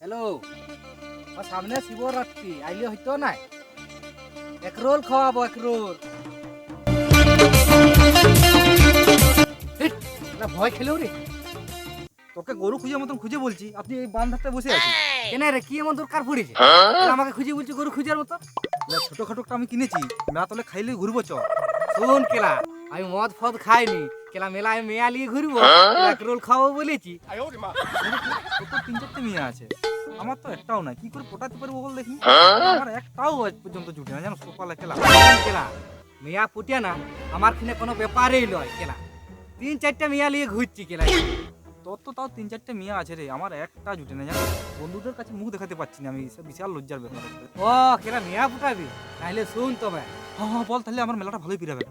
Hello, সামনে শিবরাত্রি আইলে হইতো নাই, এক রোল খাওয়াবো, এক রোল। ভয় খেলেও রে, তোকে গরু খুঁজে মতন খুঁজে বলছি, আপনি এই বান ধারতে বসে আছেন। কেন রে, কি এমন দরকার পড়েছে আমাকে খুঁজে বলছি গরু খুঁজার মতো? ছোটখাটোটা আমি কিনেছি, মেলা তলে খাইলে ঘুরবো চ। শোন কেলা, আমি মদ ফদ খাইনি কেলা, মেলায় মেয়া নিয়ে ঘুরবো, এক রোল খাওয়াবো বলেছি। তোর 3-4টে মেয়ে আছে, আমার তো একটাও নাই, কি করে পটাতে পারবো বল দেখি। আমার একটাও আজ পর্যন্ত জুটে না, জানো সকালে কেলা। শোন কেলা, মেয়া পুটিয়া না আমার কিনে কোনো ব্যাপারেই লয় কেলা, 3-4টা মেয়া নিয়ে ঘুরছি কেলা। তোর তো তাও 3-4টে মেয়ে আছে রে, আমার একটা জুটে না, জানো বন্ধুদের কাছে মুখ দেখাতে পারছি না আমি, বিশাল লজ্জার ব্যাপার। ও কেলা, মেয়া পুটাবি তাহলে শুন তবে। হ্যাঁ হ্যাঁ বল, তাহলে আমার মেলাটা ভালোই পিরাবে।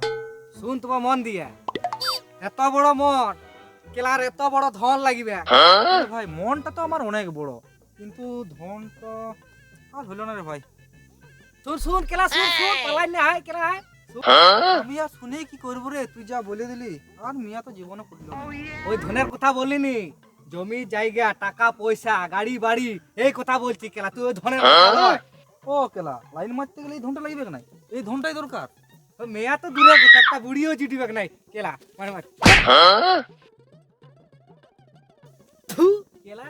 শুন তোমার মন দিয়ে, এত বড় মন কেলার, এত বড় ধন লাগিবে। আরে ভাই, মনটা তো আমার অনেক বড়, কিন্তু ধনটা আর হলো না রে ভাই। শুন শুন কেলা, শুন শুন, পালাই না আয় কেলা আয়। আমি আর শুনে কি করবো রে, তুই যা বলে দিলি, আর মিয়া তো জীবনে পড়লো না। ওই ধনের কথা বলিনি, জমি জায়গা, টাকা পয়সা, গাড়ি বাড়ি, এই কথা বলছি কেলা, তুই ওই ধনের কথা বল। ও কেলা, লাইন মারতে গেলে এই ধনটা লাগবে না, এই ধনটাই দরকার। ওই মেয়া তো দূরে কথা, একটা বুড়িও জুটিবে নাই কেলা, মানে মার থু, কেলা।